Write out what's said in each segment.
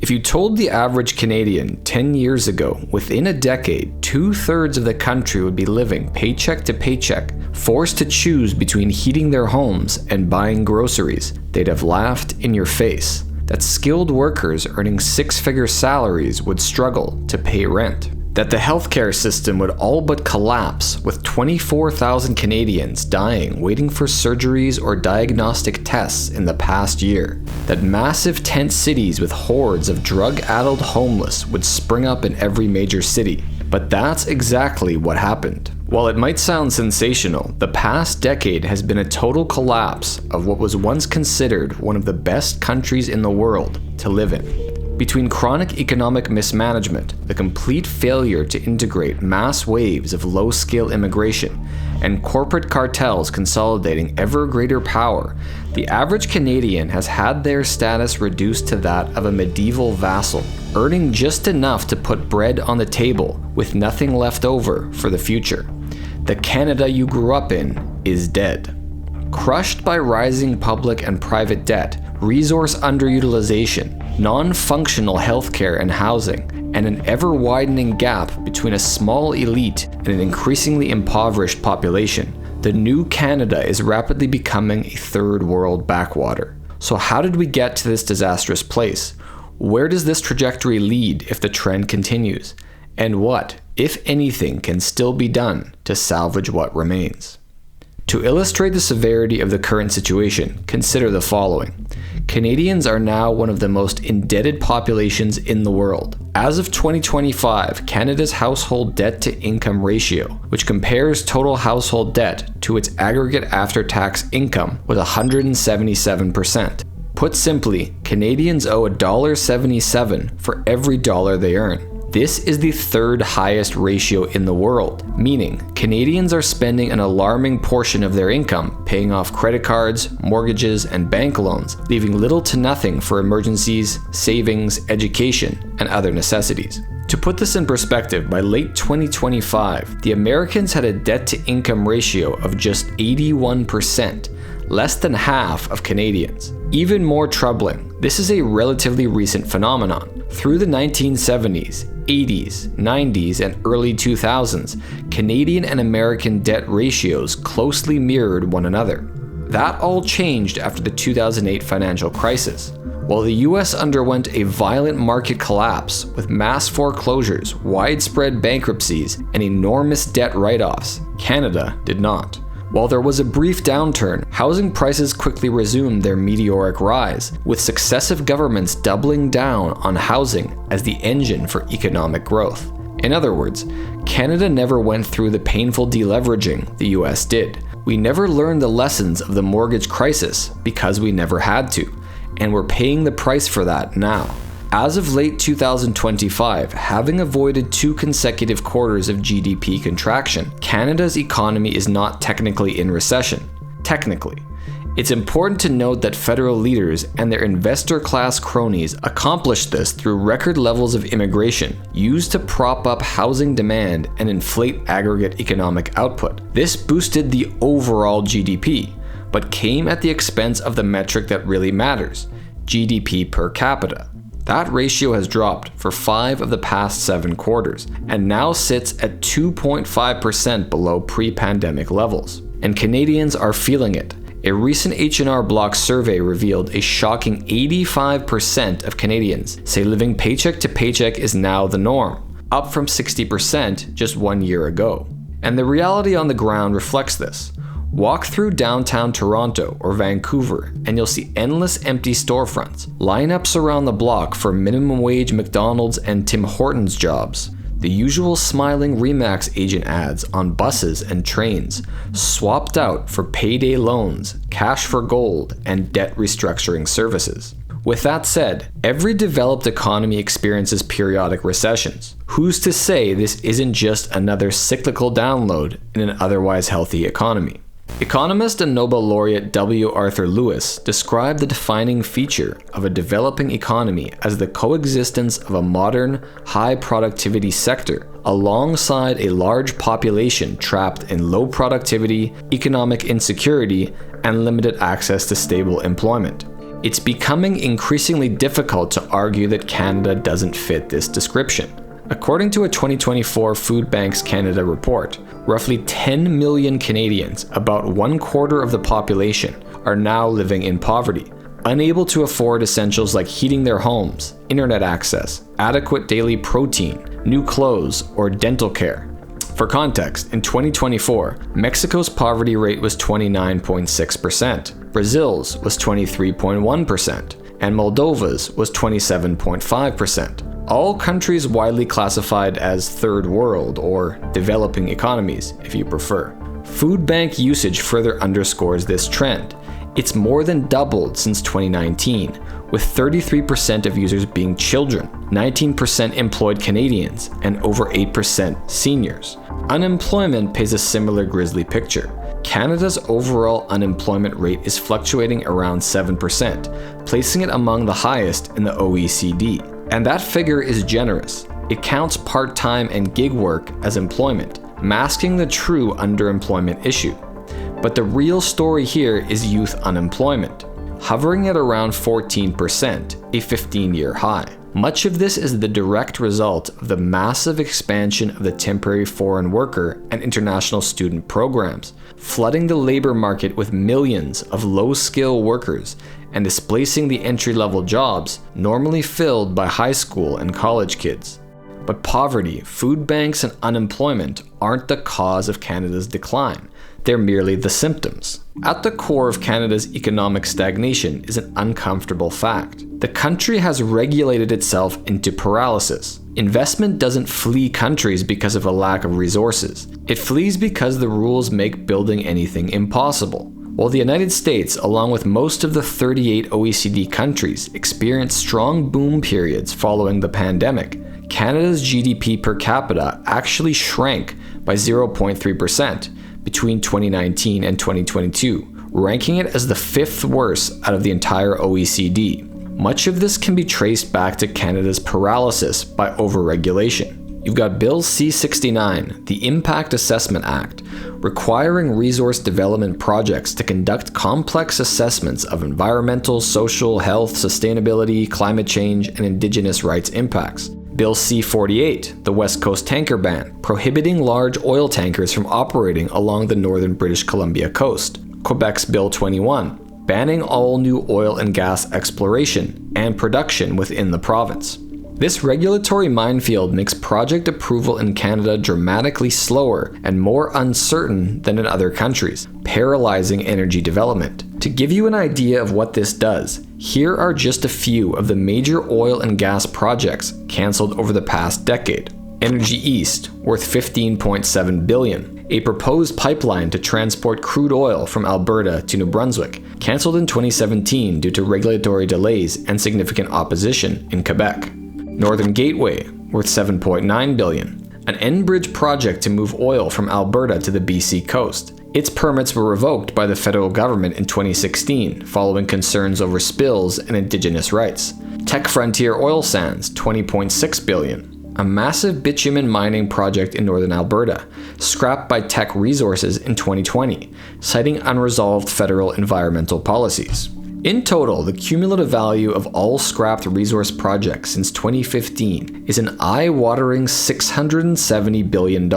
If you told the average Canadian 10 years ago, within a decade, 2/3 of the country would be living paycheck to paycheck, forced to choose between heating their homes and buying groceries, they'd have laughed in your face. That skilled workers earning six-figure salaries would struggle to pay rent. That the healthcare system would all but collapse, with 24,000 Canadians dying waiting for surgeries or diagnostic tests in the past year. That massive tent cities with hordes of drug-addled homeless would spring up in every major city. But that's exactly what happened. While it might sound sensational, the past decade has been a total collapse of what was once considered one of the best countries in the world to live in. Between chronic economic mismanagement, the complete failure to integrate mass waves of low-skill immigration, and corporate cartels consolidating ever greater power, the average Canadian has had their status reduced to that of a medieval vassal, earning just enough to put bread on the table with nothing left over for the future. The Canada you grew up in is dead. Crushed by rising public and private debt, resource underutilization, non-functional healthcare and housing, and an ever-widening gap between a small elite and an increasingly impoverished population, the new Canada is rapidly becoming a third world backwater. So how did we get to this disastrous place? Where does this trajectory lead if the trend continues? And what, if anything, can still be done to salvage what remains? To illustrate the severity of the current situation, consider the following. Canadians are now one of the most indebted populations in the world. As of 2025, Canada's household debt-to-income ratio, which compares total household debt to its aggregate after-tax income, was 177%. Put simply, Canadians owe $1.77 for every dollar they earn. This is the third highest ratio in the world, meaning Canadians are spending an alarming portion of their income paying off credit cards, mortgages, and bank loans, leaving little to nothing for emergencies, savings, education, and other necessities. To put this in perspective, by late 2025, the Americans had a debt-to-income ratio of just 81%, less than half of Canadians. Even more troubling, this is a relatively recent phenomenon. Through the 1970s, 80s, 90s, and early 2000s, Canadian and American debt ratios closely mirrored one another. That all changed after the 2008 financial crisis. While the US underwent a violent market collapse with mass foreclosures, widespread bankruptcies, and enormous debt write-offs, Canada did not. While there was a brief downturn, housing prices quickly resumed their meteoric rise, with successive governments doubling down on housing as the engine for economic growth. In other words, Canada never went through the painful deleveraging the US did. We never learned the lessons of the mortgage crisis because we never had to, and we're paying the price for that now. As of late 2025, having avoided 2 consecutive quarters of GDP contraction, Canada's economy is not technically in recession. Technically. It's important to note that federal leaders and their investor-class cronies accomplished this through record levels of immigration, used to prop up housing demand and inflate aggregate economic output. This boosted the overall GDP, but came at the expense of the metric that really matters, GDP per capita. That ratio has dropped for 5 of the past 7 quarters, and now sits at 2.5% below pre-pandemic levels. And Canadians are feeling it. A recent H&R Block survey revealed a shocking 85% of Canadians say living paycheck to paycheck is now the norm, up from 60% just 1 year ago. And the reality on the ground reflects this. Walk through downtown Toronto or Vancouver and you'll see endless empty storefronts, lineups around the block for minimum wage McDonald's and Tim Hortons jobs, the usual smiling Remax agent ads on buses and trains, swapped out for payday loans, cash for gold, and debt restructuring services. With that said, every developed economy experiences periodic recessions. Who's to say this isn't just another cyclical download in an otherwise healthy economy? Economist and Nobel laureate W. Arthur Lewis described the defining feature of a developing economy as the coexistence of a modern, high-productivity sector alongside a large population trapped in low productivity, economic insecurity, and limited access to stable employment. It's becoming increasingly difficult to argue that Canada doesn't fit this description. According to a 2024 Food Banks Canada report, roughly 10 million Canadians, about 1/4 of the population, are now living in poverty, unable to afford essentials like heating their homes, internet access, adequate daily protein, new clothes, or dental care. For context, in 2024, Mexico's poverty rate was 29.6%, Brazil's was 23.1%, and Moldova's was 27.5%. All countries widely classified as third world or developing economies, if you prefer. Food bank usage further underscores this trend. It's more than doubled since 2019, with 33% of users being children, 19% employed Canadians, and over 8% seniors. Unemployment paints a similar grisly picture. Canada's overall unemployment rate is fluctuating around 7%, placing it among the highest in the OECD. And that figure is generous. It counts part-time and gig work as employment, masking the true underemployment issue. But the real story here is youth unemployment, hovering at around 14%, a 15-year high. Much of this is the direct result of the massive expansion of the temporary foreign worker and international student programs, flooding the labor market with millions of low-skill workers and displacing the entry-level jobs normally filled by high school and college kids. But poverty, food banks, and unemployment aren't the cause of Canada's decline. They're merely the symptoms. At the core of Canada's economic stagnation is an uncomfortable fact. The country has regulated itself into paralysis. Investment doesn't flee countries because of a lack of resources. It flees because the rules make building anything impossible. While the United States, along with most of the 38 OECD countries, experienced strong boom periods following the pandemic, Canada's GDP per capita actually shrank by 0.3% between 2019 and 2022, ranking it as the 5th worst out of the entire OECD. Much of this can be traced back to Canada's paralysis by overregulation. You've got Bill C-69, the Impact Assessment Act, requiring resource development projects to conduct complex assessments of environmental, social, health, sustainability, climate change, and Indigenous rights impacts. Bill C-48, the West Coast tanker ban, prohibiting large oil tankers from operating along the northern British Columbia coast. Quebec's Bill 21, banning all new oil and gas exploration and production within the province. This regulatory minefield makes project approval in Canada dramatically slower and more uncertain than in other countries, paralyzing energy development. To give you an idea of what this does, here are just a few of the major oil and gas projects cancelled over the past decade. Energy East, worth $15.7 billion, a proposed pipeline to transport crude oil from Alberta to New Brunswick, cancelled in 2017 due to regulatory delays and significant opposition in Quebec. Northern Gateway, worth $7.9 billion, an Enbridge project to move oil from Alberta to the BC coast. Its permits were revoked by the federal government in 2016 following concerns over spills and Indigenous rights. Tech Frontier Oil Sands, $20.6 billion, a massive bitumen mining project in northern Alberta, scrapped by Teck Resources in 2020, citing unresolved federal environmental policies. In total, the cumulative value of all scrapped resource projects since 2015 is an eye-watering $670 billion.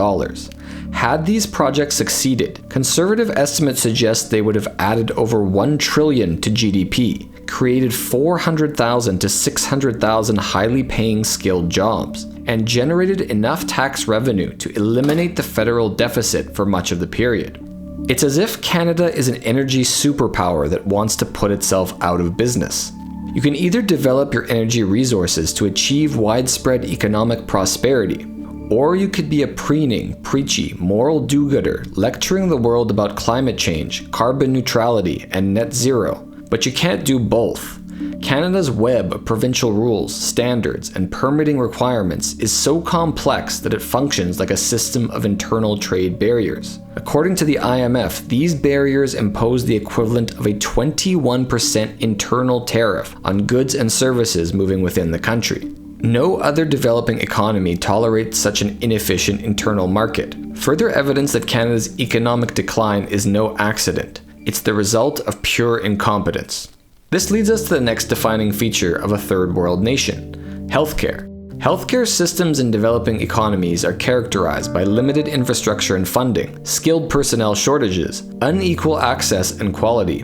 Had these projects succeeded, conservative estimates suggest they would have added over $1 trillion to GDP, created 400,000 to 600,000 highly paying skilled jobs, and generated enough tax revenue to eliminate the federal deficit for much of the period. It's as if Canada is an energy superpower that wants to put itself out of business. You can either develop your energy resources to achieve widespread economic prosperity, or you could be a preening, preachy, moral do-gooder lecturing the world about climate change, carbon neutrality, and net zero. But you can't do both. Canada's web of provincial rules, standards, and permitting requirements is so complex that it functions like a system of internal trade barriers. According to the IMF, these barriers impose the equivalent of a 21% internal tariff on goods and services moving within the country. No other developing economy tolerates such an inefficient internal market. Further evidence that Canada's economic decline is no accident. It's the result of pure incompetence. This leads us to the next defining feature of a third world nation: healthcare. Healthcare systems in developing economies are characterized by limited infrastructure and funding, skilled personnel shortages, unequal access and quality,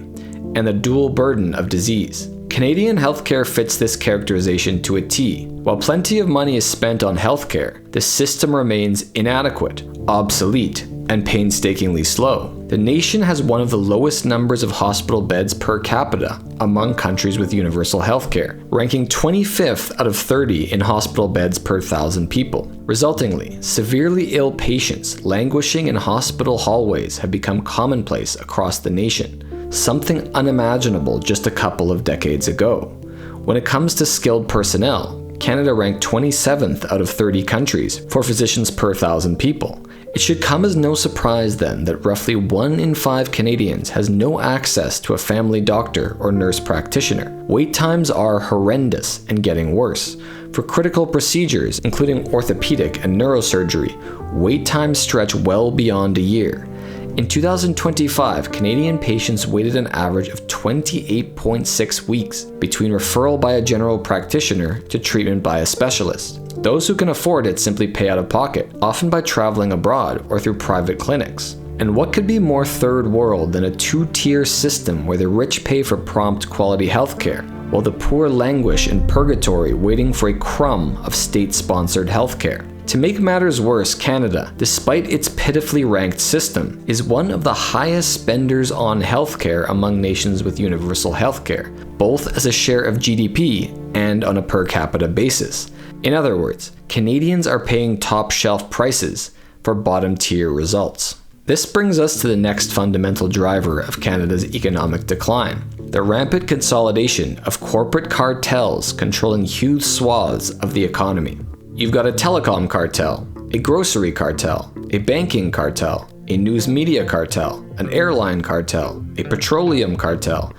and the dual burden of disease. Canadian healthcare fits this characterization to a T. While plenty of money is spent on healthcare, the system remains inadequate, obsolete, and painstakingly slow. The nation has one of the lowest numbers of hospital beds per capita among countries with universal healthcare, ranking 25th out of 30 in hospital beds per 1,000 people. Resultingly, severely ill patients languishing in hospital hallways have become commonplace across the nation, something unimaginable just a couple of decades ago. When it comes to skilled personnel, Canada ranked 27th out of 30 countries for physicians per 1,000 people. It should come as no surprise then that roughly 1 in 5 Canadians has no access to a family doctor or nurse practitioner. Wait times are horrendous and getting worse. For critical procedures, including orthopedic and neurosurgery, wait times stretch well beyond a year. In 2025, Canadian patients waited an average of 28.6 weeks between referral by a general practitioner to treatment by a specialist. Those who can afford it simply pay out of pocket, often by traveling abroad or through private clinics. And what could be more third world than a two-tier system where the rich pay for prompt quality healthcare, while the poor languish in purgatory waiting for a crumb of state-sponsored healthcare? To make matters worse, Canada, despite its pitifully ranked system, is one of the highest spenders on healthcare among nations with universal healthcare, both as a share of GDP and on a per capita basis. In other words, Canadians are paying top-shelf prices for bottom-tier results. This brings us to the next fundamental driver of Canada's economic decline: the rampant consolidation of corporate cartels controlling huge swaths of the economy. You've got a telecom cartel, a grocery cartel, a banking cartel, a news media cartel, an airline cartel, a petroleum cartel,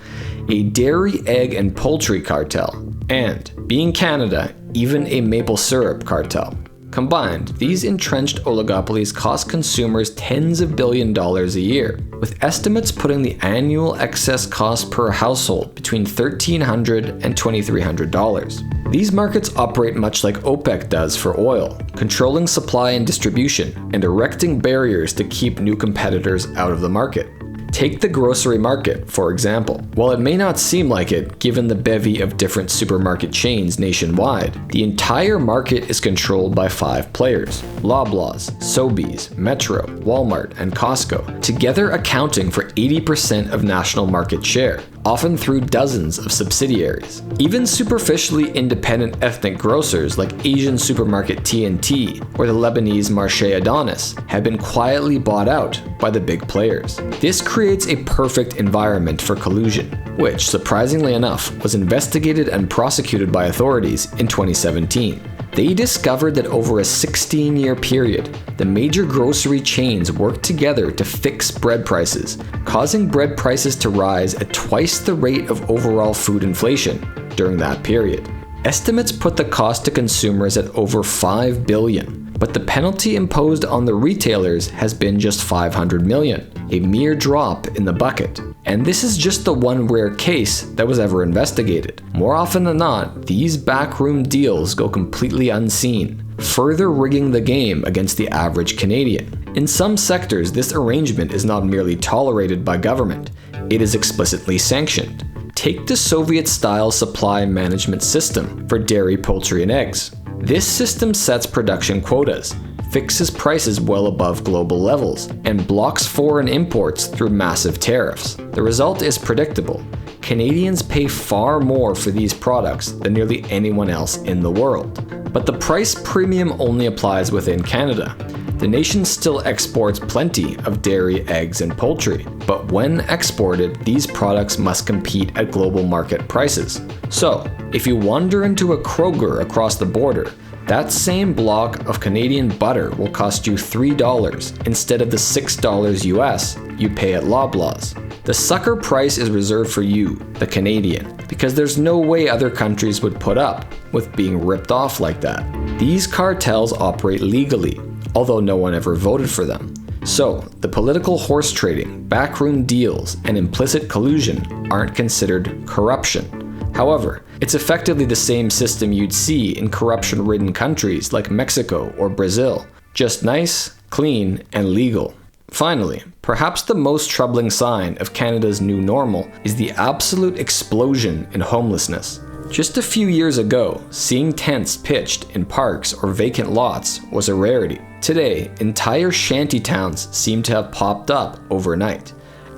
a dairy, egg, and poultry cartel, and, being Canada, even a maple syrup cartel. Combined, these entrenched oligopolies cost consumers tens of billions of dollars a year, with estimates putting the annual excess cost per household between $1,300 and $2,300. These markets operate much like OPEC does for oil, controlling supply and distribution and erecting barriers to keep new competitors out of the market. Take the grocery market, for example. While it may not seem like it, given the bevy of different supermarket chains nationwide, the entire market is controlled by 5 players: Loblaws, Sobeys, Metro, Walmart, and Costco, together accounting for 80% of national market share, often through dozens of subsidiaries. Even superficially independent ethnic grocers like Asian supermarket T&T or the Lebanese Marché Adonis have been quietly bought out by the big players. This creates a perfect environment for collusion, which, surprisingly enough, was investigated and prosecuted by authorities in 2017. They discovered that over a 16-year period, the major grocery chains worked together to fix bread prices, causing bread prices to rise at twice the rate of overall food inflation during that period. Estimates put the cost to consumers at over $5 billion, but the penalty imposed on the retailers has been just $500 million, a mere drop in the bucket. And this is just the one rare case that was ever investigated. More often than not, these backroom deals go completely unseen, further rigging the game against the average Canadian. In some sectors, this arrangement is not merely tolerated by government, it is explicitly sanctioned. Take the Soviet-style supply management system for dairy, poultry, and eggs. This system sets production quotas, fixes prices well above global levels, and blocks foreign imports through massive tariffs. The result is predictable. Canadians pay far more for these products than nearly anyone else in the world. But the price premium only applies within Canada. The nation still exports plenty of dairy, eggs, and poultry, but when exported, these products must compete at global market prices. So, if you wander into a Kroger across the border, that same block of Canadian butter will cost you $3 instead of the $6 US you pay at Loblaws. The sucker price is reserved for you, the Canadian, because there's no way other countries would put up with being ripped off like that. These cartels operate legally, although no one ever voted for them. So, the political horse trading, backroom deals, and implicit collusion aren't considered corruption. However, it's effectively the same system you'd see in corruption-ridden countries like Mexico or Brazil, just nice, clean, and legal. Finally, perhaps the most troubling sign of Canada's new normal is the absolute explosion in homelessness. Just a few years ago, seeing tents pitched in parks or vacant lots was a rarity. Today, entire shanty towns seem to have popped up overnight.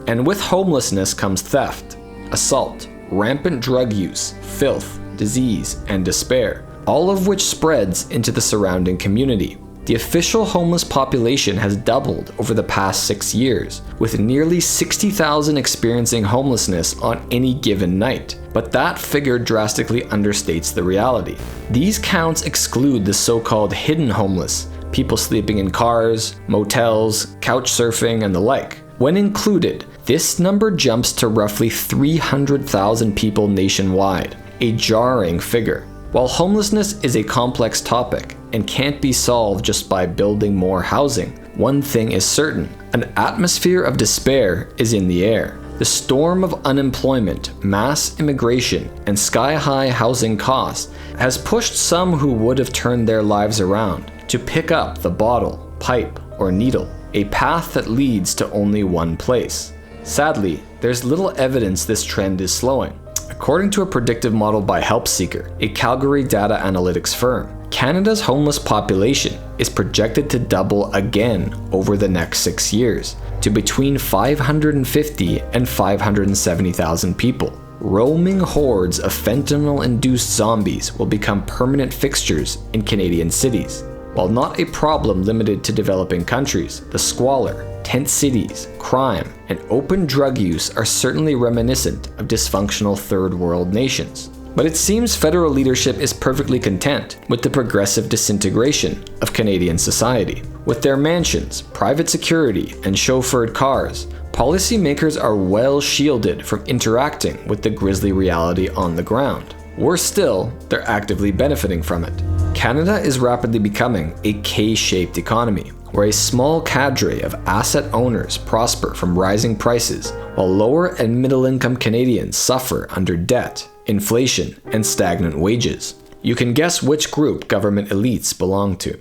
And with homelessness comes theft, assault, rampant drug use, filth, disease, and despair, all of which spreads into the surrounding community. The official homeless population has doubled over the past 6 years, with nearly 60,000 experiencing homelessness on any given night. But that figure drastically understates the reality. These counts exclude the so-called hidden homeless, people sleeping in cars, motels, couch surfing, and the like. When included, this number jumps to roughly 300,000 people nationwide, a jarring figure. While homelessness is a complex topic and can't be solved just by building more housing, one thing is certain: an atmosphere of despair is in the air. The storm of unemployment, mass immigration, and sky-high housing costs has pushed some who would have turned their lives around to pick up the bottle, pipe, or needle, a path that leads to only one place. Sadly, there's little evidence this trend is slowing. According to a predictive model by HelpSeeker, a Calgary data analytics firm, Canada's homeless population is projected to double again over the next 6 years, to between 550 and 570,000 people. Roaming hordes of fentanyl-induced zombies will become permanent fixtures in Canadian cities. While not a problem limited to developing countries, the squalor, tent cities, crime, and open drug use are certainly reminiscent of dysfunctional third world nations. But it seems federal leadership is perfectly content with the progressive disintegration of Canadian society. With their mansions, private security, and chauffeured cars, policymakers are well shielded from interacting with the grisly reality on the ground. Worse still, they're actively benefiting from it. Canada is rapidly becoming a K-shaped economy, where a small cadre of asset owners prosper from rising prices, while lower and middle-income Canadians suffer under debt, inflation, and stagnant wages. You can guess which group government elites belong to.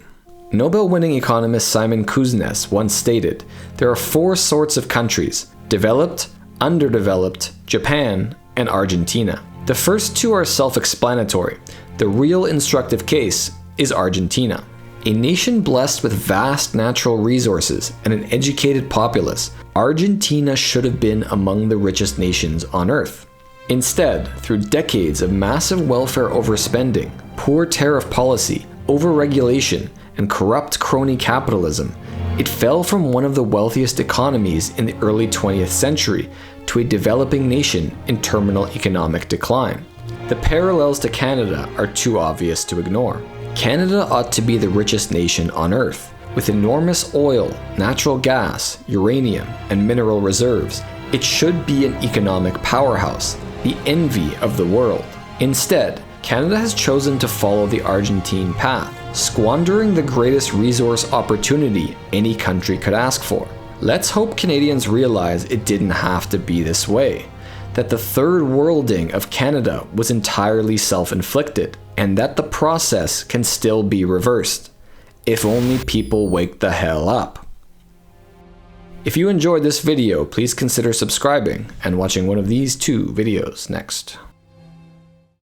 Nobel-winning economist Simon Kuznets once stated, "There are 4 sorts of countries: developed, underdeveloped, Japan, and Argentina." The first 2 are self-explanatory. The real instructive case is Argentina. A nation blessed with vast natural resources and an educated populace, Argentina should have been among the richest nations on Earth. Instead, through decades of massive welfare overspending, poor tariff policy, overregulation, and corrupt crony capitalism, it fell from one of the wealthiest economies in the early 20th century to a developing nation in terminal economic decline. The parallels to Canada are too obvious to ignore. Canada ought to be the richest nation on Earth, with enormous oil, natural gas, uranium, and mineral reserves. It should be an economic powerhouse, the envy of the world. Instead, Canada has chosen to follow the Argentine path, squandering the greatest resource opportunity any country could ask for. Let's hope Canadians realize it didn't have to be this way, that the third worlding of Canada was entirely self-inflicted, and that the process can still be reversed, if only people wake the hell up. If you enjoyed this video, please consider subscribing and watching one of these 2 videos next.